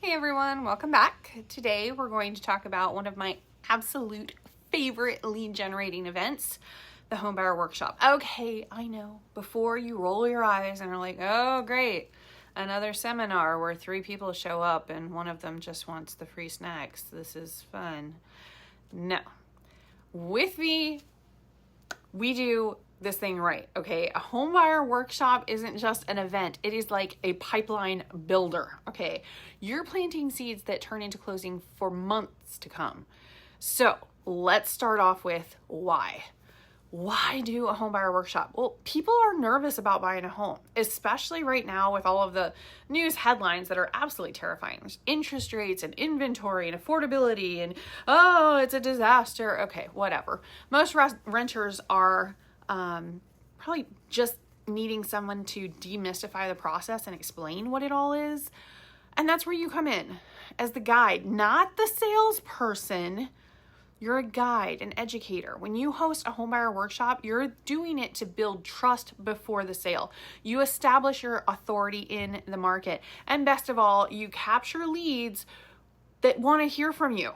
Hey everyone, welcome back. Today we're going to talk about one of my absolute favorite lead generating events, the Homebuyer Workshop. Okay, I know, before you roll your eyes and are like, oh great, another seminar where 3 people show up and one of them just wants the free snacks. This is fun. No. With me, we do this thing right, okay? A Homebuyer Workshop isn't just an event. It is like a pipeline builder, okay? You're planting seeds that turn into closing for months to come. So let's start off with why. Why do a Homebuyer Workshop? Well, people are nervous about buying a home, especially right now with all of the news headlines that are absolutely terrifying. There's interest rates and inventory and affordability and, oh, it's a disaster. Okay, whatever. Most renters are probably just needing someone to demystify the process and explain what it all is. And that's where you come in as the guide, not the salesperson. You're a guide, an educator. When you host a Homebuyer Workshop, you're doing it to build trust before the sale. You establish your authority in the market. And best of all, you capture leads that want to hear from you.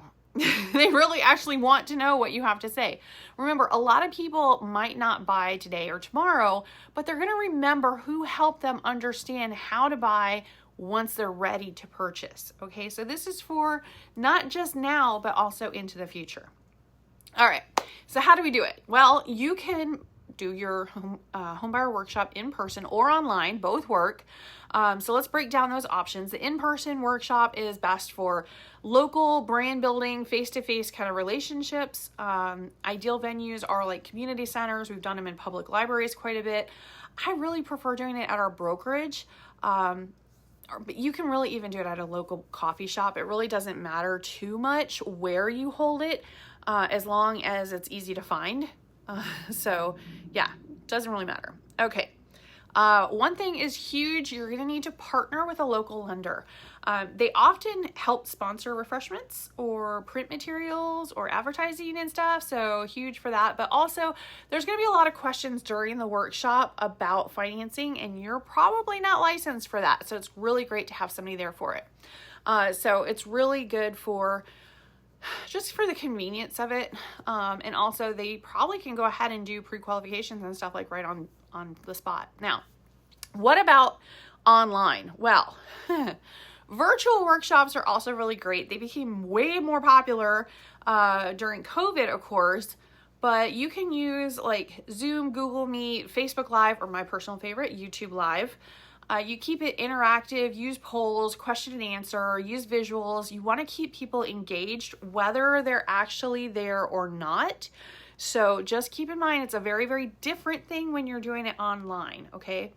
They really actually want to know what you have to say. Remember, a lot of people might not buy today or tomorrow, but they're going to remember who helped them understand how to buy once they're ready to purchase. Okay, so this is for not just now, but also into the future. All right, so how do we do it? Well, you can do your Homebuyer Workshop in person or online, both work. So let's break down those options. The in-person workshop is best for local brand building, face-to-face kind of relationships. Ideal venues are like community centers. We've done them in public libraries quite a bit. I really prefer doing it at our brokerage. But you can really even do it at a local coffee shop. It really doesn't matter too much where you hold it, as long as it's easy to find. So yeah, doesn't really matter. Okay. One thing is huge. You're going to need to partner with a local lender. They often help sponsor refreshments or print materials or advertising and stuff. So huge for that. But also there's going to be a lot of questions during the workshop about financing, and you're probably not licensed for that. So it's really great to have somebody there for it. So it's really good for just for the convenience of it. And also they probably can go ahead and do pre-qualifications and stuff like right on the spot. Now, what about online? Well, virtual workshops are also really great. They became way more popular during COVID, of course, but you can use like Zoom, Google Meet, Facebook Live, or my personal favorite, YouTube Live. You keep it interactive, use polls, question and answer, use visuals. You want to keep people engaged, whether they're actually there or not. So just keep in mind, it's a very, very different thing when you're doing it online, okay?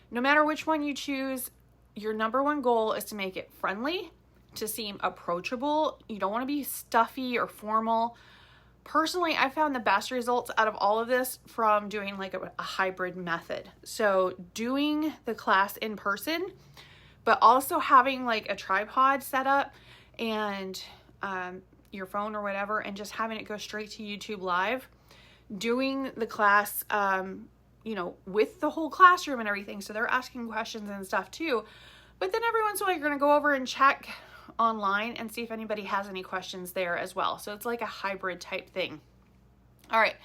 No matter which one you choose, your number one goal is to make it friendly, to seem approachable. You don't want to be stuffy or formal. Personally, I found the best results out of all of this from doing like a hybrid method. So doing the class in person, but also having like a tripod set up and your phone or whatever, and just having it go straight to YouTube Live. Doing the class, with the whole classroom and everything. So they're asking questions and stuff too. But then every once in a while, you're going to go over and check online and see if anybody has any questions there as well. So it's like a hybrid type thing. All right.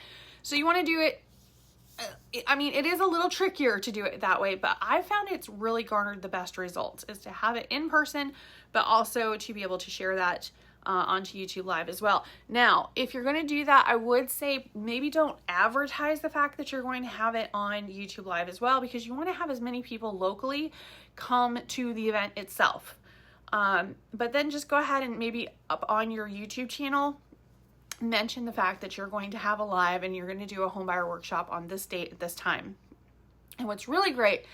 So you want to do it. It is a little trickier to do it that way, but I found it's really garnered the best results is to have it in person, but also to be able to share that onto YouTube Live as well. Now, if you're going to do that, I would say maybe don't advertise the fact that you're going to have it on YouTube Live as well, because you want to have as many people locally come to the event itself. But then just go ahead and maybe up on your YouTube channel, mention the fact that you're going to have a live and you're going to do a Homebuyer Workshop on this date at this time. And what's really great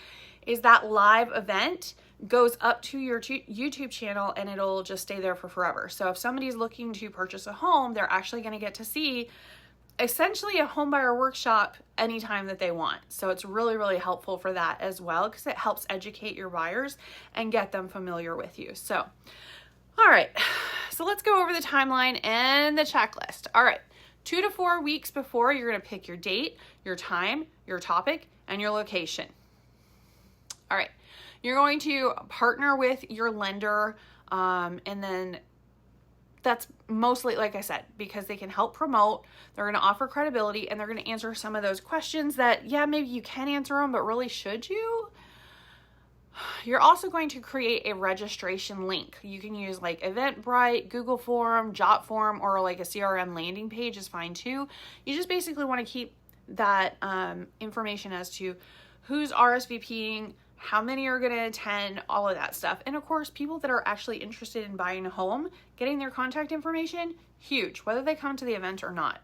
is that live event goes up to your YouTube channel and it'll just stay there for forever. So if somebody's looking to purchase a home, they're actually going to get to see essentially a Homebuyer Workshop anytime that they want. So it's really, really helpful for that as well, because it helps educate your buyers and get them familiar with you. So, all right, so let's go over the timeline and the checklist. All right, 2 to 4 weeks before, you're going to pick your date, your time, your topic, and your location. All right. You're going to partner with your lender, and then that's mostly, like I said, because they can help promote, they're going to offer credibility, and they're going to answer some of those questions that, yeah, maybe you can answer them, but really should you? You're also going to create a registration link. You can use like Eventbrite, Google Form, Jotform, or like a CRM landing page is fine too. You just basically want to keep that information as to who's RSVPing, how many are going to attend, all of that stuff. And of course, people that are actually interested in buying a home, getting their contact information, huge, whether they come to the event or not.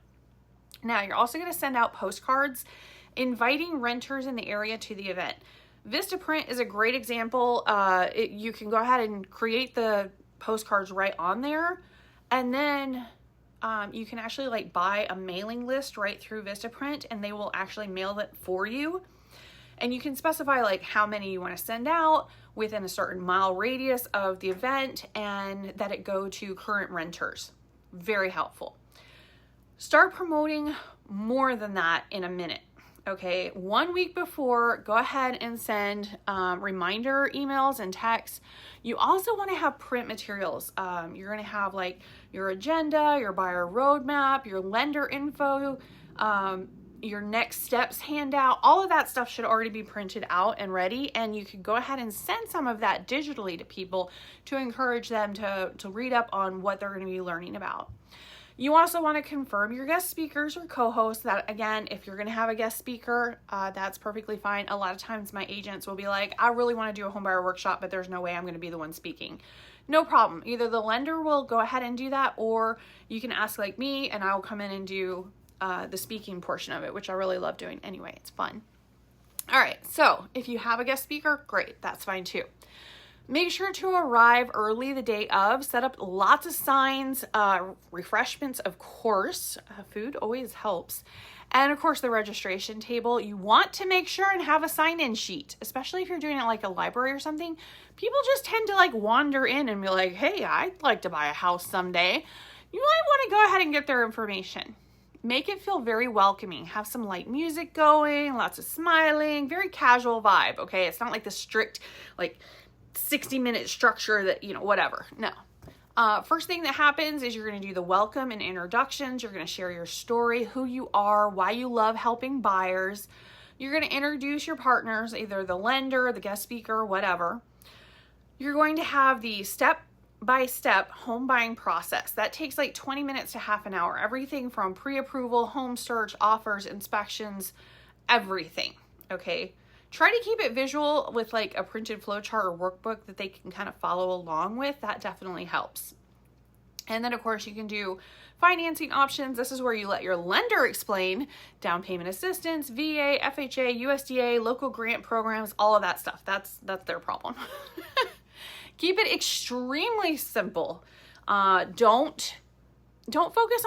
Now, you're also going to send out postcards inviting renters in the area to the event. Vistaprint is a great example. You can go ahead and create the postcards right on there, and then you can actually like buy a mailing list right through Vistaprint, and they will actually mail it for you. And you can specify like how many you want to send out within a certain mile radius of the event, and that it go to current renters. Very helpful. Start promoting more than that in a minute. Okay, 1 week before, go ahead and send reminder emails and texts. You also want to have print materials. You're going to have like your agenda, your buyer roadmap, your lender info, your next steps handout. All of that stuff should already be printed out and ready, and you could go ahead and send some of that digitally to people to encourage them to read up on what they're going to be learning about. You also want to confirm your guest speakers or co-hosts. That, again, if you're going to have a guest speaker, that's perfectly fine. A lot of times my agents will be like, I really want to do a home buyer workshop, but there's no way I'm going to be the one speaking. No problem. Either the lender will go ahead and do that, or you can ask like me and I'll come in and do the speaking portion of it, which I really love doing anyway. It's fun. All right. So if you have a guest speaker, great. That's fine too. Make sure to arrive early the day of. Set up lots of signs, refreshments, of course. Food always helps. And of course, the registration table. You want to make sure and have a sign-in sheet, especially if you're doing it like a library or something. People just tend to like wander in and be like, hey, I'd like to buy a house someday. You might want to go ahead and get their information. Make it feel very welcoming. Have some light music going, lots of smiling, very casual vibe, okay? It's not like the strict, like, 60-minute structure that, whatever. No. First thing that happens is you're going to do the welcome and introductions. You're going to share your story, who you are, why you love helping buyers. You're going to introduce your partners, either the lender, the guest speaker, whatever. You're going to have the step-by-step home buying process. That takes like 20 minutes to half an hour. Everything from pre-approval, home search, offers, inspections, everything, okay? Try to keep it visual with like a printed flowchart or workbook that they can kind of follow along with. That definitely helps. And then of course you can do financing options. This is where you let your lender explain down payment assistance, VA, FHA, USDA, local grant programs, all of that stuff. That's their problem. Keep it extremely simple. Don't focus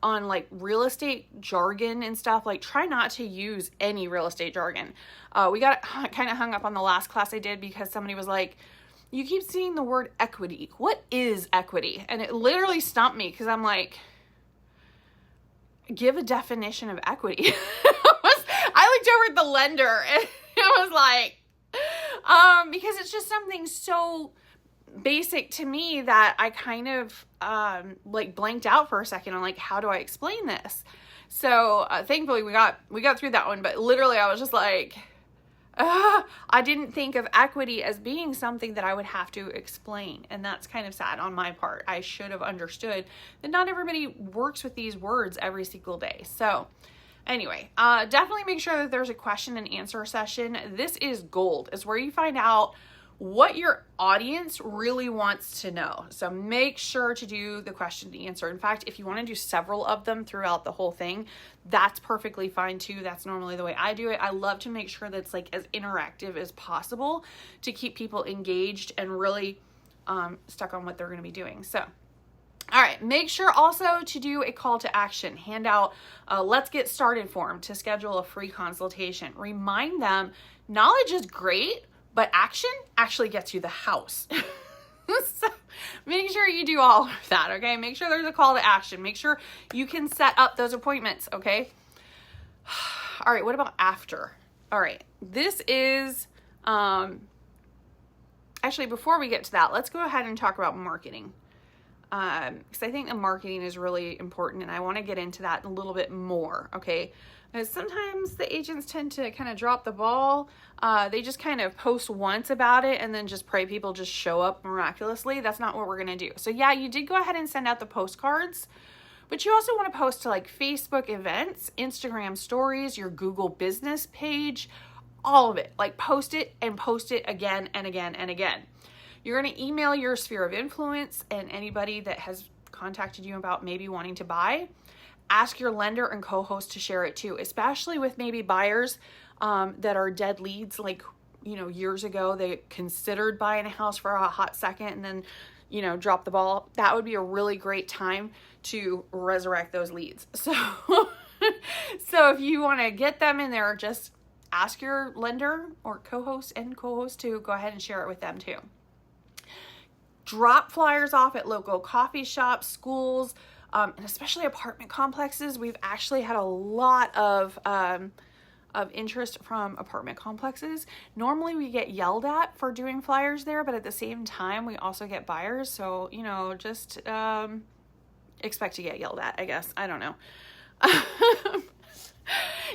on real estate jargon and stuff. Like, try not to use any real estate jargon. We got kind of hung up on the last class I did because somebody was like, you keep seeing the word equity. What is equity? And it literally stumped me because I'm like, give a definition of equity. I looked over at the lender and it was like, because it's just something so basic to me that I kind of blanked out for a second on like, how do I explain this? So thankfully we got through that one, but literally I was just like, I didn't think of equity as being something that I would have to explain, and that's kind of sad on my part. I should have understood that not everybody works with these words every single day. So anyway, definitely make sure that there's a question and answer session. This is gold. It's where you find out what your audience really wants to know. So make sure to do the question and answer. In fact, if you want to do several of them throughout the whole thing, that's perfectly fine too. That's normally the way I do it. I love to make sure that it's like as interactive as possible to keep people engaged and really stuck on what they're going to be doing. So all right, make sure also to do a call to action. Hand out a let's get started form to schedule a free consultation. Remind them knowledge is great, but action actually gets you the house. So make sure you do all of that, okay? Make sure there's a call to action. Make sure you can set up those appointments, okay? All right, what about after? All right, this is actually, before we get to that, let's go ahead and talk about marketing. Because I think the marketing is really important, and I want to get into that a little bit more, okay? Because sometimes the agents tend to kind of drop the ball. They just kind of post once about it and then just pray people just show up miraculously. That's not what we're going to do. So yeah, you did go ahead and send out the postcards, but you also want to post to like Facebook events, Instagram stories, your Google business page, all of it. Like post it and post it again and again and again. You're going to email your sphere of influence and anybody that has contacted you about maybe wanting to buy. Ask your lender and co-host to share it too, especially with maybe buyers that are dead leads. Like, you know, years ago, they considered buying a house for a hot second and then, you know, drop the ball. That would be a really great time to resurrect those leads. So, so if you want to get them in there, just ask your lender or co-host to go ahead and share it with them too. Drop flyers off at local coffee shops, schools, and especially apartment complexes. We've actually had a lot of interest from apartment complexes. Normally we get yelled at for doing flyers there, but at the same time, we also get buyers. So, you know, just expect to get yelled at, I guess. I don't know.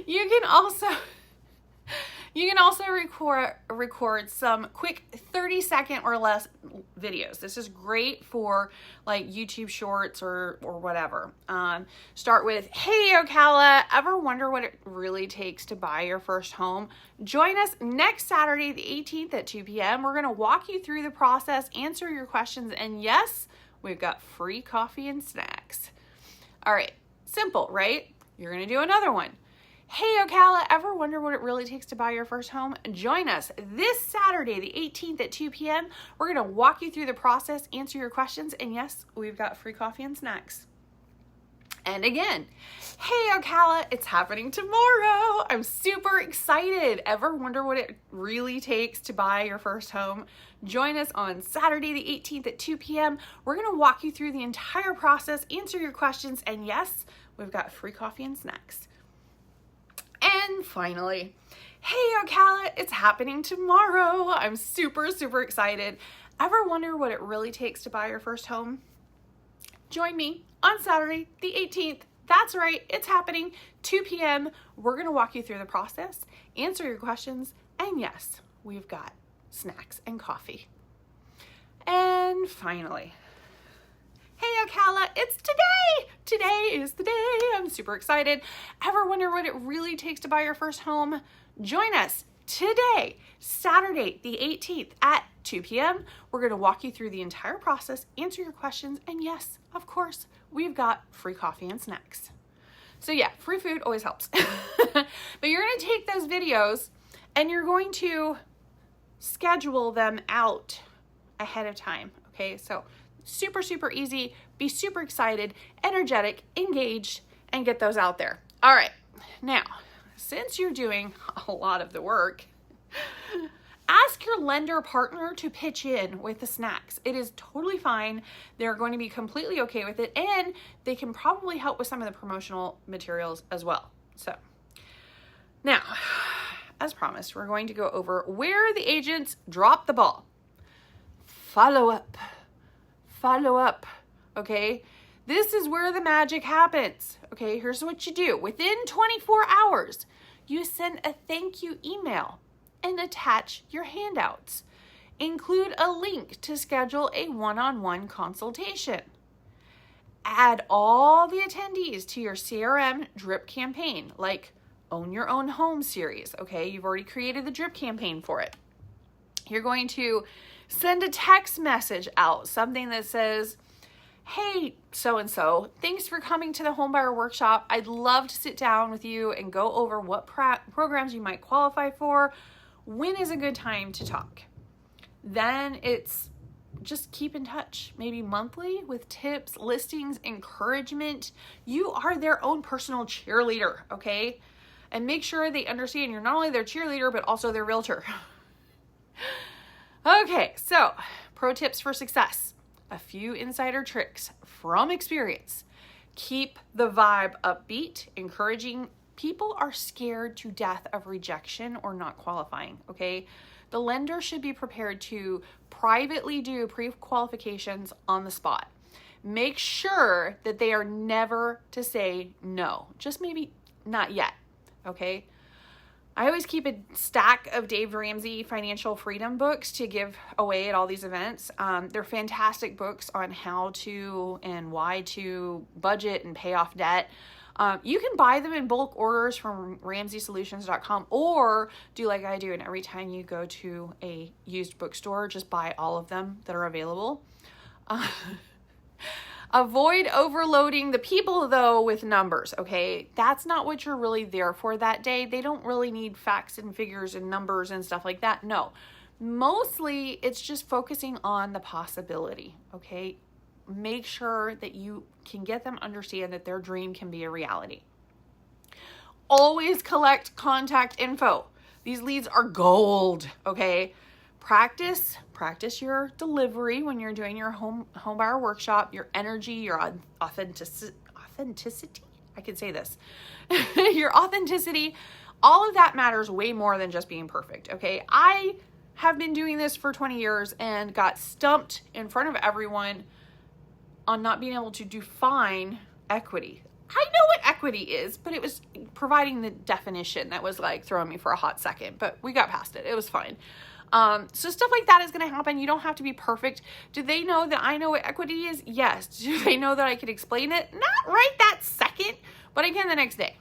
You can also record some quick 30-second or less videos. This is great for like YouTube shorts or whatever. Start with, hey Ocala, ever wonder what it really takes to buy your first home? Join us next Saturday, the 18th at 2 p.m. We're going to walk you through the process, answer your questions, and yes, we've got free coffee and snacks. All right, simple, right? You're going to do another one. Hey Ocala, ever wonder what it really takes to buy your first home? Join us this Saturday, the 18th at 2 p.m. We're going to walk you through the process, answer your questions, and yes, we've got free coffee and snacks. And again, hey Ocala, it's happening tomorrow. I'm super excited. Ever wonder what it really takes to buy your first home? Join us on Saturday, the 18th at 2 p.m. We're going to walk you through the entire process, answer your questions, and yes, we've got free coffee and snacks. And finally, hey Ocala, it's happening tomorrow. I'm super, super excited. Ever wonder what it really takes to buy your first home? Join me on Saturday, the 18th. That's right, it's happening, 2 p.m. We're going to walk you through the process, answer your questions, and yes, we've got snacks and coffee. And finally, hey Ocala, it's today! Today is the day. I'm super excited. Ever wonder what it really takes to buy your first home? Join us today, Saturday, the 18th at 2 p.m. We're going to walk you through the entire process, answer your questions, and yes, of course, we've got free coffee and snacks. So yeah, free food always helps. But you're going to take those videos and you're going to schedule them out ahead of time. Okay, so super, super easy. Be super excited, energetic, engaged, and get those out there. All right. Now, since you're doing a lot of the work, ask your lender partner to pitch in with the snacks. It is totally fine. They're going to be completely okay with it, and they can probably help with some of the promotional materials as well. So now, as promised, we're going to go over where the agents drop the ball. Follow up. Okay, this is where the magic happens. Okay, here's what you do. Within 24 hours, you send a thank you email and attach your handouts. Include a link to schedule a one-on-one consultation. Add all the attendees to your CRM drip campaign, like Own Your Own Home series. Okay, you've already created the drip campaign for it. You're going to send a text message out, something that says, hey, so-and-so, thanks for coming to the Homebuyer Workshop. I'd love to sit down with you and go over what programs you might qualify for. When is a good time to talk? Then it's just keep in touch, maybe monthly with tips, listings, encouragement. You are their own personal cheerleader, okay? And make sure they understand you're not only their cheerleader, but also their realtor. Okay, so pro tips for success. A few insider tricks from experience. Keep the vibe upbeat, encouraging. People are scared to death of rejection or not qualifying, okay? the lender should be prepared to privately do pre-qualifications on the spot. Make sure that they are never to say no, just maybe not yet, okay? I always keep a stack of Dave Ramsey financial freedom books to give away at all these events. They're fantastic books on how to and why to budget and pay off debt. You can buy them in bulk orders from RamseySolutions.com, or do like I do, and every time you go to a used bookstore, just buy all of them that are available. Avoid overloading the people, though, with numbers, okay? That's not what you're really there for that day. They don't really need facts and figures and numbers and stuff like that. No. Mostly, it's just focusing on the possibility, okay? Make sure that you can get them to understand that their dream can be a reality. Always collect contact info. These leads are gold, okay? Practice your delivery when you're doing your home buyer workshop, your energy, your authenticity. I can say this. Your authenticity, all of that matters way more than just being perfect, okay? I have been doing this for 20 years and got stumped in front of everyone on not being able to define equity. I know what equity is, but it was providing the definition that was like throwing me for a hot second, but we got past it. It was fine. So stuff like that is going to happen. You don't have to be perfect. Do they know that I know what equity is? Yes. Do they know that I can explain it? Not right that second, but I can the next day.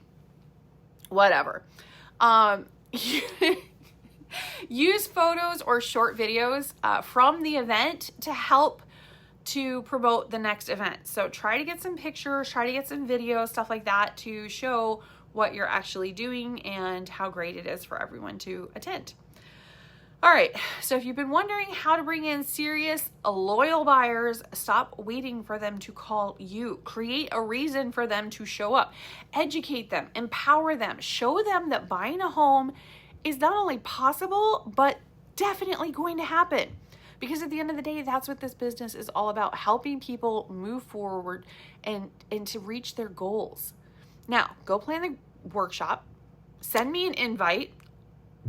Whatever. Use photos or short videos from the event to help to promote the next event. So try to get some pictures, try to get some videos, stuff like that to show what you're actually doing and how great it is for everyone to attend. All right, so if you've been wondering how to bring in serious, loyal buyers, stop waiting for them to call you. Create a reason for them to show up. Educate them, empower them, show them that buying a home is not only possible, but definitely going to happen. Because at the end of the day, that's what this business is all about, helping people move forward and to reach their goals. Now, go plan the workshop, send me an invite,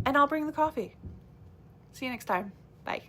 and I'll bring the coffee. See you next time. Bye.